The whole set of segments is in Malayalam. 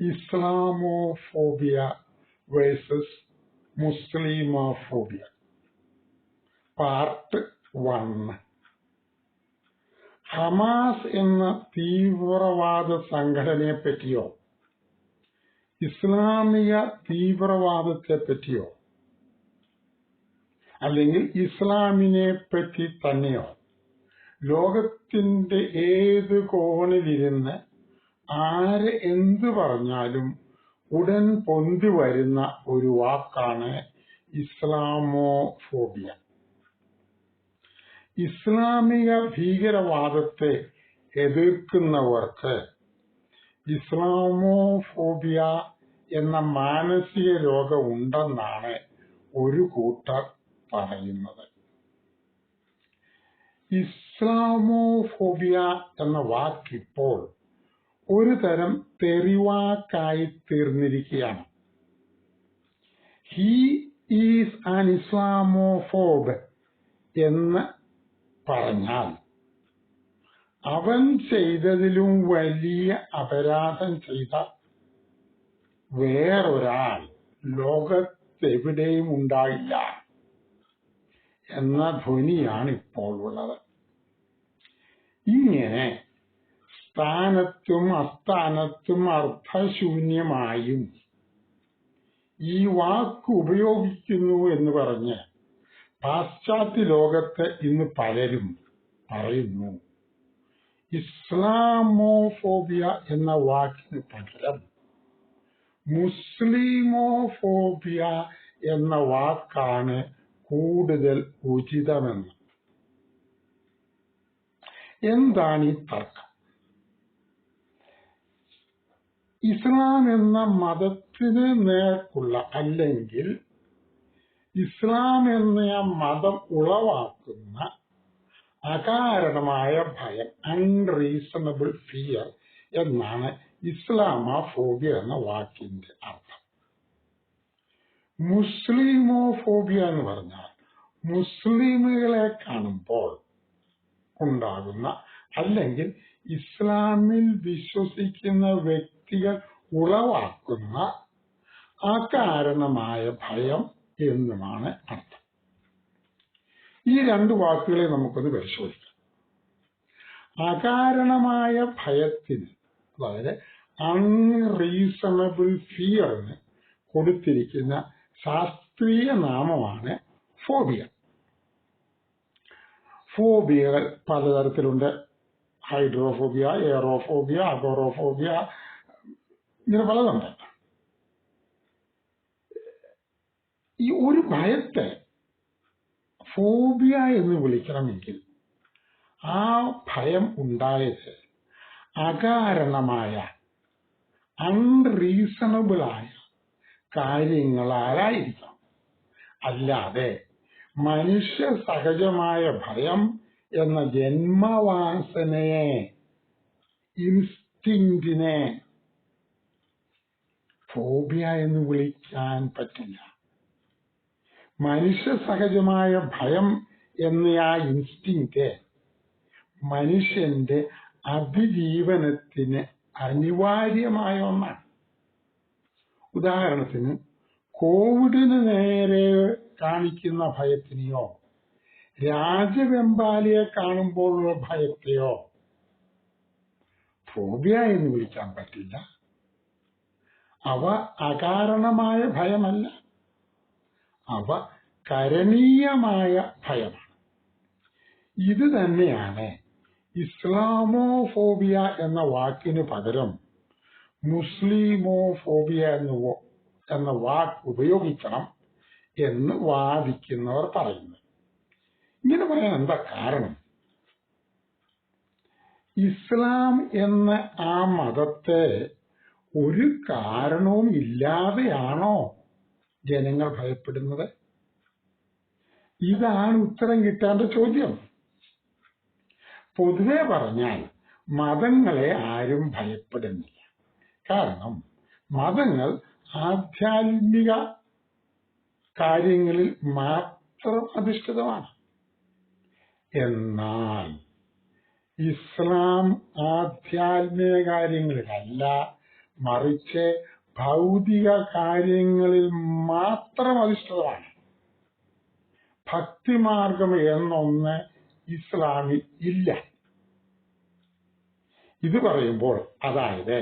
Islamophobia versus Muslimophobia part 1. Hamas എന്ന തീവ്രവാദ സംഘടനയെ പറ്റിയോ ഇസ്ലാമിക തീവ്രവാദത്തെ പറ്റിയോ അല്ലെങ്കിൽ ഇസ്ലാമിനെ പറ്റി തന്നെയോ ലോകത്തിന്റെ ഏത് കോണിലിരുന്ന് ആര് എന്ത് പറഞ്ഞാലും ഉടൻ പൊന്തി വരുന്ന ഒരു വാക്കാണ് ഇസ്ലാമോഫോബിയ. ഇസ്ലാമിക ഭീകരവാദത്തെ എതിർക്കുന്നവർക്ക് ഇസ്ലാമോഫോബിയ എന്ന മാനസിക രോഗം ഉണ്ടെന്നാണ് ഒരു കൂട്ടർ പറയുന്നത്. ഇസ്ലാമോഫോബിയ എന്ന വാക്കിപ്പോൾ ഒരു തരം തെറിവാക്കായി തീർന്നിരിക്കുകയാണ്. ഹി ഈസ് ആൻ ഇസ്ലാമോഫോബ് എന്ന് പറഞ്ഞാൽ അവൻ ചെയ്തതിലും വലിയ അപരാധം ചെയ്ത വേറൊരാൾ ലോകത്തെവിടെയും ഉണ്ടായില്ല എന്ന ധ്വനിയാണ് ഇപ്പോൾ ഉള്ളത്. ഇങ്ങനെ സ്ഥാനത്തും അസ്ഥാനത്തും അർത്ഥശൂന്യമായും ഈ വാക്ക് ഉപയോഗിക്കുന്നു എന്ന് പറഞ്ഞ് പാശ്ചാത്യ ലോകത്ത് ഇന്ന് പലരും പറയുന്നു ഇസ്ലാമോഫോബിയ എന്ന വാക്കിന് പകരം മുസ്ലിമോഫോബിയ എന്ന വാക്കാണ് കൂടുതൽ ഉചിതമെന്ന്. എന്താണ് ഈ തർക്കം? ഇസ്ലാം എന്ന മതത്തിന് നേർക്കുള്ള അല്ലെങ്കിൽ ഇസ്ലാം എന്ന മതം ഉളവാക്കുന്ന അകാരണമായ ഭയം, അൺറീസണബിൾ ഫിയർ എന്നാണ് ഇസ്ലാമോഫോബിയ എന്ന വാക്കിന്റെ അർത്ഥം. മുസ്ലിമോഫോബിയ എന്ന് പറഞ്ഞാൽ മുസ്ലിമുകളെ കാണുമ്പോൾ ഉണ്ടാകുന്ന അല്ലെങ്കിൽ ഇസ്ലാമിൽ വിശ്വസിക്കുന്ന വ്യക്തികൾ ഉളവാക്കുന്ന അകാരണമായ ഭയം എന്നുമാണ് അർത്ഥം. ഈ രണ്ട് വാക്കുകളെ നമുക്കൊന്ന് പരിശോധിക്കാം. അകാരണമായ ഭയത്തിന്, അതായത് അൺറീസണബിൾ ഫിയറിന് കൊടുത്തിരിക്കുന്ന ശാസ്ത്രീയ നാമമാണ് ഫോബിയ. ഫോബിയകൾ പലതരത്തിലുണ്ട്. ഹൈഡ്രോഫോബിയ, എയറോഫോബിയ, അഗോറോഫോബിയ, ഇങ്ങനെ പലതുണ്ട്. ഈ ഒരു ഭയത്തെ ഫോബിയ എന്ന് വിളിക്കണമെങ്കിൽ ആ ഭയം ഉണ്ടായത് അകാരണമായ അൺറീസണബിളായ കാര്യങ്ങളായിരിക്കണം. അല്ലാതെ മനുഷ്യ സഹജമായ ഭയം എന്ന ജന്മവാസനയെ, ഇൻസ്റ്റിങ്ക്റ്റിനെ ഫോബിയ എന്ന് വിളിക്കാൻ പറ്റില്ല. മനുഷ്യ സഹജമായ ഭയം എന്ന ആ ഇൻസ്റ്റിങ്ക്റ്റ് മനുഷ്യന്റെ അതിജീവനത്തിന് അനിവാര്യമായ ഒന്നാണ്. ഉദാഹരണത്തിന് കോവിഡിന് നേരെ കാണിക്കുന്ന ഭയത്തിനെയോ രാജവെമ്പാലയെ കാണുമ്പോഴുള്ള ഭയത്തെയോ ഫോബിയ എന്ന് വിളിക്കാൻ പറ്റില്ല. അവ അകാരണമായ ഭയമല്ല, അവ കരണീയമായ ഭയമാണ്. ഇത് തന്നെയാണ് ഇസ്ലാമോഫോബിയ എന്ന വാക്കിന് പകരം മുസ്ലിമോഫോബിയ എന്ന വാക്ക് ഉപയോഗിക്കണം എന്ന് വാദിക്കുന്നവർ പറയുന്നത്. ഇങ്ങനെ പറയാൻ എന്താ കാരണം? ഇസ്ലാം എന്ന ആ മതത്തെ ഒരു കാരണവും ഇല്ലാതെയാണോ ജനങ്ങൾ ഭയപ്പെടുന്നത്? ഇതാണ് ഉത്തരം കിട്ടേണ്ട ചോദ്യം. പൊതുവെ പറഞ്ഞാൽ മതങ്ങളെ ആരും ഭയപ്പെടുന്നില്ല. കാരണം മതങ്ങൾ ആധ്യാത്മിക കാര്യങ്ങളിൽ മാത്രം അധിഷ്ഠിതമാണ്. എന്നാൽ ഇസ്ലാം ആധ്യാത്മിക കാര്യങ്ങളിലല്ല, മറിച്ച് ഭൗതിക കാര്യങ്ങളിൽ മാത്രം അധിഷ്ഠിതമാണ്. ഭക്തിമാർഗം എന്നൊന്ന് ഇസ്ലാമിൽ ഇല്ല. ഇത് പറയുമ്പോൾ, അതായത്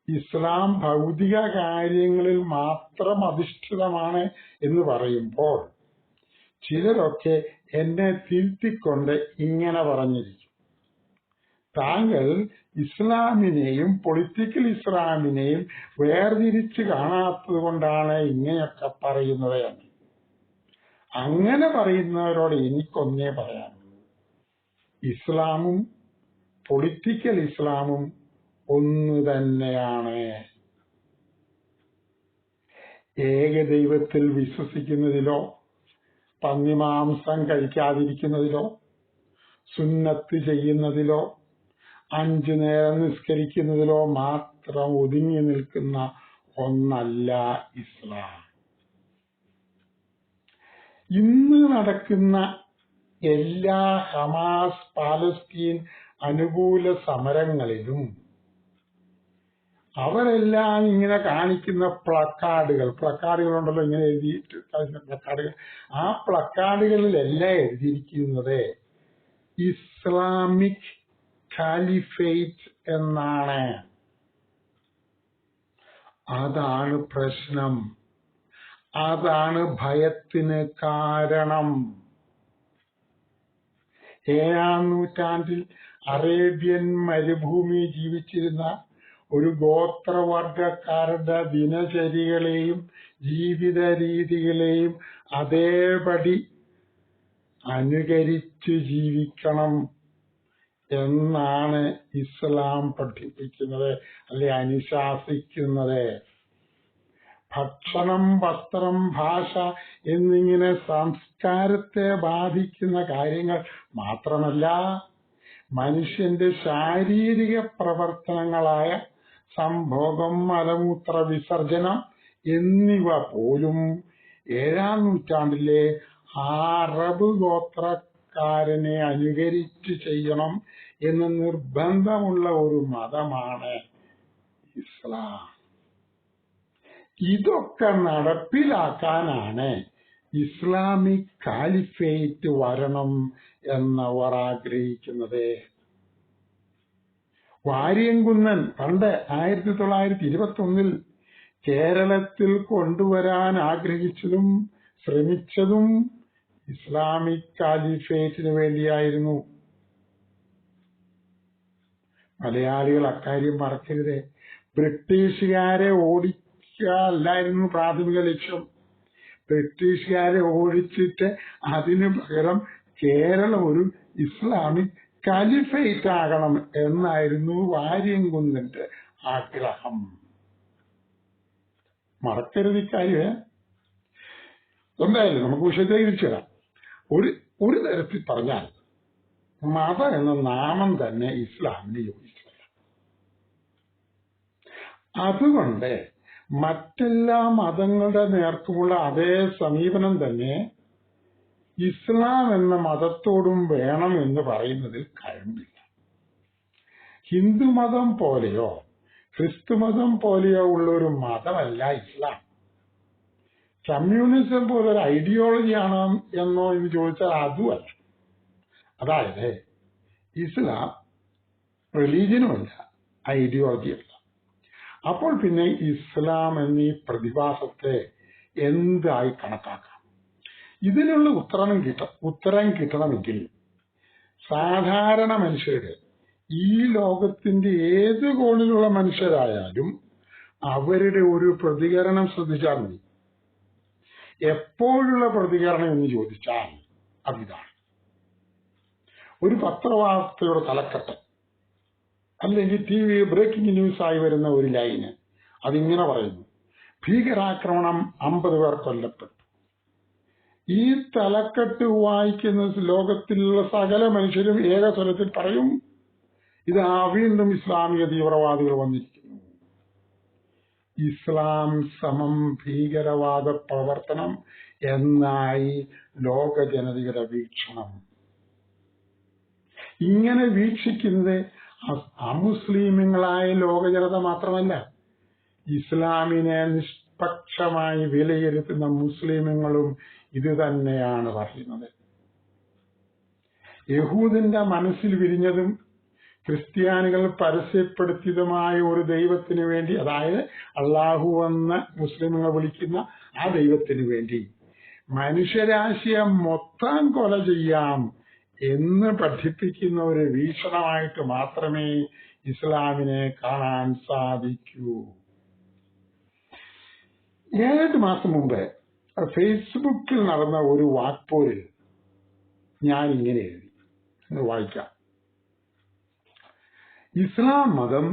ഇസ്ലാം ഭൗതിക കാര്യങ്ങളിൽ മാത്രം അധിഷ്ഠിതമാണ് എന്ന് പറയുമ്പോൾ, ചിലരൊക്കെ എന്നെ തിരുത്തിക്കൊണ്ട് ഇങ്ങനെ പറഞ്ഞിരിക്കും, താങ്കൾ ഇസ്ലാമിനെയും പൊളിറ്റിക്കൽ ഇസ്ലാമിനെയും വേർതിരിച്ച് കാണാത്തത് കൊണ്ടാണ് ഇങ്ങനെയൊക്കെ പറയുന്നത് എന്ന്. അങ്ങനെ പറയുന്നവരോട് എനിക്കൊന്നേ പറയാനുള്ളൂ, ഇസ്ലാമും പൊളിറ്റിക്കൽ ഇസ്ലാമും ഒന്ന് തന്നെയാണ്. ഏകദൈവത്തിൽ വിശ്വസിക്കുന്നതിലോ പന്നിമാംസം കഴിക്കാതിരിക്കുന്നതിലോ സുന്നത്ത് ചെയ്യുന്നതിലോ 5 നേരം നിസ്കരിക്കുന്നതിലോ മാത്രം ഒതുങ്ങി നിൽക്കുന്ന ഒന്നല്ല ഇസ്ലാം. ഇന്ന് നടക്കുന്ന എല്ലാ ഹമാസ് പാലസ്തീൻ അനുകൂല സമരങ്ങളിലും അവരെല്ലാം ഇങ്ങനെ കാണിക്കുന്ന പ്ലക്കാർഡുകളുണ്ടല്ലോ, ഇങ്ങനെ എഴുതിയിട്ട് പ്ലക്കാർഡുകൾ. ആ പ്ലക്കാർഡുകളിലെല്ലാം എഴുതിയിരിക്കുന്നത് ഇസ്ലാമിക് കാലിഫേറ്റ് എന്നാണ്. അതാണ് പ്രശ്നം, അതാണ് ഭയത്തിന് കാരണം. 7-ാം നൂറ്റാണ്ടിൽ അറേബ്യൻ മരുഭൂമി ജീവിച്ചിരുന്ന ഒരു ഗോത്രവർഗക്കാരുടെ ദിനചര്യകളെയും ജീവിത രീതികളെയും അതേപടി അനുകരിച്ച് ജീവിക്കണം എന്നാണ് ഇസ്ലാം പഠിപ്പിക്കുന്നത്, അല്ലെ അനുശാസിക്കുന്നത്. ഭക്ഷണം, വസ്ത്രം, ഭാഷ എന്നിങ്ങനെ സംസ്കാരത്തെ ബാധിക്കുന്ന കാര്യങ്ങൾ മാത്രമല്ല, മനുഷ്യന്റെ ശാരീരിക പ്രവർത്തനങ്ങളായ സംഭോഗം, മലമൂത്ര വിസർജനം എന്നിവ പോലും 7-ാം നൂറ്റാണ്ടിലെ അറബ് ഗോത്രക്കാരനെ അനുകരിച്ച് ചെയ്യണം എന്ന് നിർബന്ധമുള്ള ഒരു മതമാണ് ഇസ്ലാം. ഇതൊക്കെ നടപ്പിലാക്കാനാണ് ഇസ്ലാമിക് കാലിഫേറ്റ് വരണം എന്നവർ ആഗ്രഹിക്കുന്നത്. വാര്യംകുന്നൻ പണ്ട് 1921 കേരളത്തിൽ കൊണ്ടുവരാൻ ആഗ്രഹിച്ചതും ശ്രമിച്ചതും ഇസ്ലാമിക് കാലിഫേറ്റിന് വേണ്ടിയായിരുന്നു. മലയാളികൾ അക്കാര്യം മറക്കരുത്. ബ്രിട്ടീഷുകാരെ ഓടിക്കുക അല്ലായിരുന്നു പ്രാഥമിക ലക്ഷ്യം. ബ്രിട്ടീഷുകാരെ ഓടിച്ചിട്ട് അതിനു പകരം കേരളം ഒരു ഇസ്ലാമിക് കാലിഫേറ്റ് ആകണം എന്നായിരുന്നു വാര്യംകുന്നന്റെ ആഗ്രഹം. മറക്കരുത് ഇക്കാര്യം. എന്തായാലും നമുക്ക് വിഷയത്തിലേക്ക് തിരിച്ചു വരാം. ഒരു തരത്തിൽ പറഞ്ഞാൽ മതം എന്ന നാമം തന്നെ ഇസ്ലാമിന് യോജിച്ചതല്ല. അതുകൊണ്ട് മറ്റെല്ലാ മതങ്ങളുടെ നേർക്കുമുള്ള അതേ സമീപനം തന്നെ ഇസ്ലാം എന്ന മതത്തോടും വേണം എന്ന് പറയുന്നതിൽ കഴമ്പില്ല. ഹിന്ദുമതം പോലെയോ ക്രിസ്തുമതം പോലെയോ ഉള്ള ഒരു മതമല്ല ഇസ്ലാം. കമ്മ്യൂണിസം പോലൊരു ഐഡിയോളജിയാണോ എന്നോ എന്ന് ചോദിച്ചാൽ അതുമല്ല. അതായത് ഇസ്ലാം റിലീജിയനുമല്ല, ഐഡിയോളജിയല്ല. അപ്പോൾ പിന്നെ ഇസ്ലാം എന്നീ പ്രതിഭാസത്തെ എന്തായി കണക്കാക്കാം? ഇതിനുള്ള ഉത്തരം കിട്ടണമെങ്കിൽ സാധാരണ മനുഷ്യരുടെ, ഈ ലോകത്തിന്റെ ഏത് കോണിലുള്ള മനുഷ്യരായാലും അവരുടെ ഒരു പ്രതികരണം ശ്രദ്ധിച്ചാൽ മതി. എപ്പോഴുള്ള പ്രതികരണം എന്ന് ചോദിച്ചാൽ അതിതാണ്. ഒരു പത്രവാർത്തയുടെ തലക്കെട്ട് അല്ലെങ്കിൽ TV ബ്രേക്കിംഗ് ന്യൂസായി വരുന്ന ഒരു ലൈന് അതിങ്ങനെ പറയുന്നു: ഭീകരാക്രമണം, 50 പേർ കൊല്ലപ്പെട്ടു. ഈ തലക്കെട്ട് വായിക്കുന്ന ലോകത്തിലുള്ള സകല മനുഷ്യരും ഏകസ്വരത്തിൽ പറയും, ഇതാ വീണ്ടും ഇസ്ലാമിക തീവ്രവാദികൾ വന്നിരിക്കുന്നു. ഇസ്ലാം സമം ഭീകരവാദ പ്രവർത്തനം എന്നായി ലോക ജനതയുടെ വീക്ഷണം. ഇങ്ങനെ വീക്ഷിക്കുന്നത് അമുസ്ലിമുകളായ ലോക ജനത മാത്രമല്ല, ഇസ്ലാമിനെ നിഷ്പക്ഷമായി വിലയിരുത്തുന്ന മുസ്ലിമുകളും ഇത് തന്നെയാണ് പറയുന്നത്. യഹൂദിന്റെ മനസ്സിൽ വിരിഞ്ഞതും ക്രിസ്ത്യാനികൾ പരസ്യപ്പെടുത്തിയതുമായ ഒരു ദൈവത്തിന് വേണ്ടി, അതായത് അള്ളാഹു എന്ന് മുസ്ലിമുകൾ വിളിക്കുന്ന ആ ദൈവത്തിന് വേണ്ടി മനുഷ്യരാശിയെ മൊത്തം കൊല ചെയ്യാം എന്ന് പഠിപ്പിക്കുന്ന ഒരു വീക്ഷണമായിട്ട് മാത്രമേ ഇസ്ലാമിനെ കാണാൻ സാധിക്കൂ. 7 മാസം മുമ്പ് ഫേസ്ബുക്കിൽ നടന്ന ഒരു വാക്പോരിൽ ഞാൻ ഇങ്ങനെ എഴുതി, വായിക്കാം. ഇസ്ലാം മതം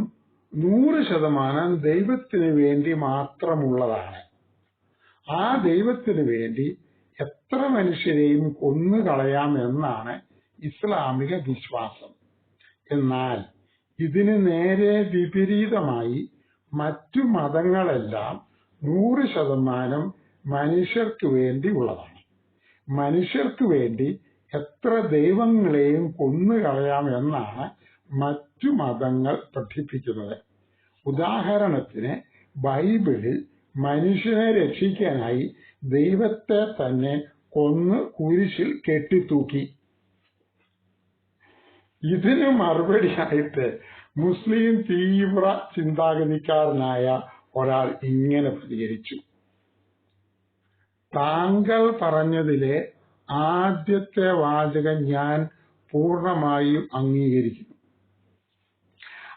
100% ദൈവത്തിന് വേണ്ടി മാത്രമുള്ളതാണ്. ആ ദൈവത്തിന് വേണ്ടി എത്ര മനുഷ്യരെയും കൊന്നുകളയാം എന്നാണ് ഇസ്ലാമിക വിശ്വാസം. എന്നാൽ ഇതിന് നേരെ വിപരീതമായി മറ്റു മതങ്ങളെല്ലാം 100% മനുഷ്യർക്ക് വേണ്ടി ഉള്ളതാണ്. മനുഷ്യർക്ക് വേണ്ടി എത്ര ദൈവങ്ങളെയും കൊന്നുകളയാം എന്നാണ് മറ്റു മതങ്ങൾ പഠിപ്പിക്കുന്നത്. ഉദാഹരണത്തിന് ബൈബിളിൽ മനുഷ്യനെ രക്ഷിക്കാനായി ദൈവത്തെ തന്നെ കൊന്ന് കുരിശിൽ കെട്ടിത്തൂക്കി. ഇതിന് മറുപടിയായിട്ട് മുസ്ലിം തീവ്ര ചിന്താഗതിക്കാരനായ ഒരാൾ ഇങ്ങനെ പ്രതികരിച്ചു: താങ്കൾ പറഞ്ഞതിലെ ആദ്യത്തെ വാചകം ഞാൻ പൂർണ്ണമായും അംഗീകരിക്കുന്നു.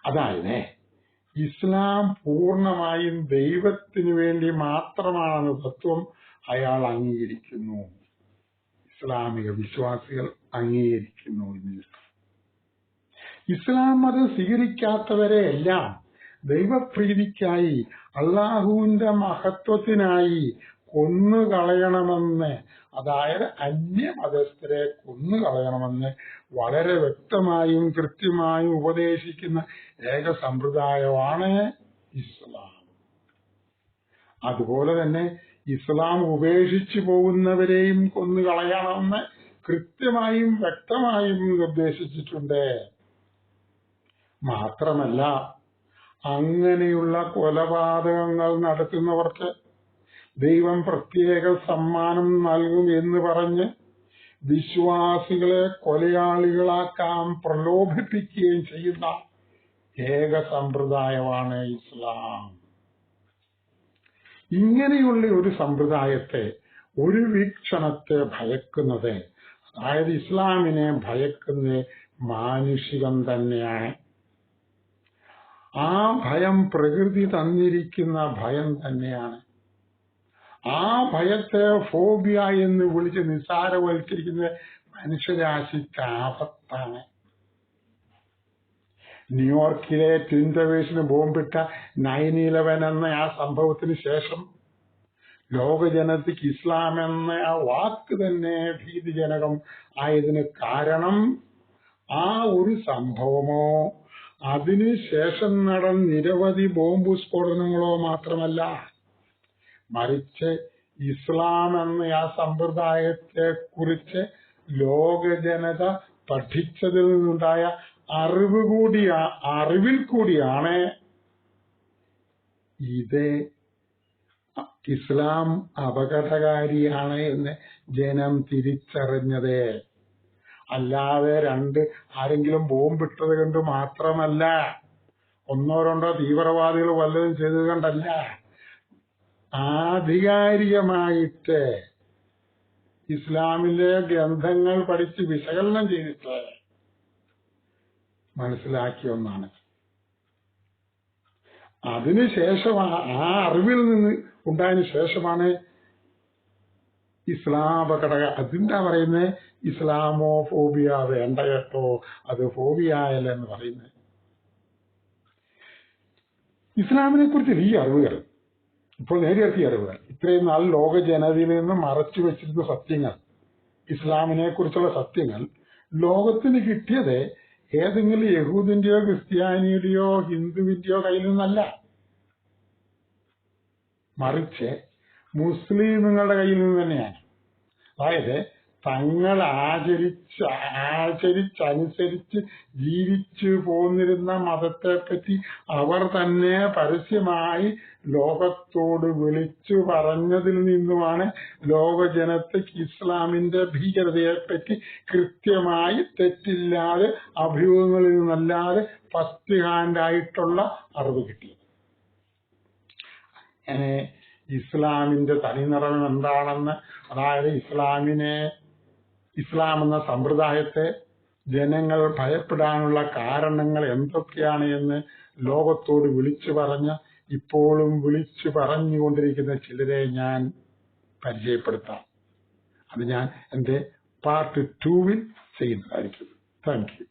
അതായത് ഇസ്ലാം പൂർണ്ണമായും ദൈവത്തിനു വേണ്ടി മാത്രമാണെന്ന തത്വം അയാൾ അംഗീകരിക്കുന്നു, ഇസ്ലാമിക വിശ്വാസികൾ അംഗീകരിക്കുന്നു. ഇസ്ലാം മതം സ്വീകരിക്കാത്തവരെ എല്ലാം ദൈവപ്രീതിക്കായി അള്ളാഹുവിന്റെ മഹത്വത്തിനായി കൊന്നുകളയണമെന്ന്, അതായത് അന്യമതസ്ഥരെ കൊന്നുകളയണമെന്ന് വളരെ വ്യക്തമായും കൃത്യമായും ഉപദേശിക്കുന്ന ഏക സമ്പ്രദായമാണ് ഇസ്ലാം. അതുപോലെ തന്നെ ഇസ്ലാം ഉപേക്ഷിച്ചു പോകുന്നവരെയും കൊന്നുകളയണമെന്ന് കൃത്യമായും വ്യക്തമായും നിർദ്ദേശിച്ചിട്ടുണ്ട്. മാത്രമല്ല, അങ്ങനെയുള്ള കൊലപാതകങ്ങൾ നടത്തുന്നവർക്ക് ദൈവം പ്രത്യേക സമ്മാനം നൽകും എന്ന് പറഞ്ഞ് വിശ്വാസികളെ കൊലയാളികളാക്കാൻ പ്രലോഭിപ്പിക്കുകയും ചെയ്യുന്ന ഏക സമ്പ്രദായമാണ് ഇസ്ലാം. ഇങ്ങനെയുള്ള ഒരു സമ്പ്രദായത്തെ, ഒരു വീക്ഷണത്തെ ഭയക്കുന്നത്, അതായത് ഇസ്ലാമിനെ ഭയക്കുന്നത് മാനുഷികം തന്നെയാണ്. ആ ഭയം പ്രകൃതി തന്നിരിക്കുന്ന ഭയം തന്നെയാണ്. ആ ഭയത്തെ ഫോബിയ എന്ന് വിളിച്ച് നിസ്സാരവൽക്കരിക്കുന്ന മനുഷ്യരാശിക്ക് ആപത്താണ്. ന്യൂയോർക്കിലെ ട്വിൻ ടവേഴ്സിന് ബോംബിട്ട 9/11 എന്ന ആ സംഭവത്തിന് ശേഷം ലോകജനതയ്ക്ക് ഇസ്ലാം എന്ന ആ വാക്ക് തന്നെ ഭീതിജനകം ആയതിന് കാരണം ആ ഒരു സംഭവമോ അതിനുശേഷം നടന്ന നിരവധി ബോംബ് സ്ഫോടനങ്ങളോ മാത്രമല്ല, മറിച്ച് ഇസ്ലാം എന്ന ആ സമ്പ്രദായത്തെ കുറിച്ച് ലോക ജനത പഠിച്ചതിൽ നിന്നുണ്ടായ അറിവിൽ കൂടിയാണ് ഇത് ഇസ്ലാം അപകടകാരിയാണ് എന്ന് ജനം തിരിച്ചറിഞ്ഞത്. അല്ലാതെ ആരെങ്കിലും ബോംബിട്ടത് കൊണ്ട് മാത്രമല്ല, 1-2 തീവ്രവാദികൾ വല്ലതും ചെയ്തത് കൊണ്ടല്ല. ആധികാരികമായിട്ട് ഇസ്ലാമിലെ ഗ്രന്ഥങ്ങൾ പഠിച്ച് വിശകലനം ചെയ്തിട്ട് മനസ്സിലാക്കിയ ഒന്നാണ്. അതിനുശേഷമാണ്, ആ അറിവിൽ നിന്ന് ഉണ്ടായതിനു ശേഷമാണ് ഇസ്ലാം അതിന്റെ പറയുന്നത് ഇസ്ലാമോ ഫോബിയ വേണ്ട കേട്ടോ, അത് ഫോബിയല്ല എന്ന് പറയുന്നത്. ഇസ്ലാമിനെ കുറിച്ച് ഈ അറിവുകൾ, ഇപ്പോൾ നേടിയെത്തിയ അറിവുകൾ, ഇത്രയും നാൾ ലോക ജനതയിൽ നിന്ന് മറച്ചു വെച്ചിരുന്ന സത്യങ്ങൾ, ഇസ്ലാമിനെ കുറിച്ചുള്ള സത്യങ്ങൾ ലോകത്തിന് കിട്ടിയത് ഏതെങ്കിലും യഹൂദിന്റെയോ ക്രിസ്ത്യാനിയുടെയോ ഹിന്ദുവിന്റെയോ കയ്യിൽ നിന്നല്ല, മറിച്ച് മുസ്ലിമുകളുടെ കയ്യിൽ നിന്ന് തന്നെയാണ്. അതായത് തങ്ങൾ ആചരിച്ചനുസരിച്ച് ജീവിച്ചു പോന്നിരുന്ന മതത്തെപ്പറ്റി അവർ തന്നെ പരസ്യമായി ലോകത്തോട് വിളിച്ചു പറഞ്ഞതിൽ നിന്നുമാണ് ലോകജനതയ്ക്ക് ഇസ്ലാമിന്റെ ഭീകരതയെപ്പറ്റി കൃത്യമായി തെറ്റില്ലാതെ അഭ്യൂഹങ്ങളിൽ നിന്നല്ലാതെ ഫസ്റ്റ് ഹാൻഡ് ആയിട്ടുള്ള അറിവ് കിട്ടിയത്. അങ്ങനെ ഇസ്ലാമിന്റെ തനിനിറം എന്താണെന്ന്, അതായത് ഇസ്ലാം എന്ന സമ്പ്രദായത്തെ ജനങ്ങൾ ഭയപ്പെടാനുള്ള കാരണങ്ങൾ എന്തൊക്കെയാണ് എന്ന് ലോകത്തോട് ഇപ്പോഴും വിളിച്ചു പറഞ്ഞുകൊണ്ടിരിക്കുന്ന ചിലരെ ഞാൻ പരിചയപ്പെടുത്താം. അത് ഞാൻ എന്റെ പാർട്ട് 2 ചെയ്യുന്നതായിരിക്കും. Thank you.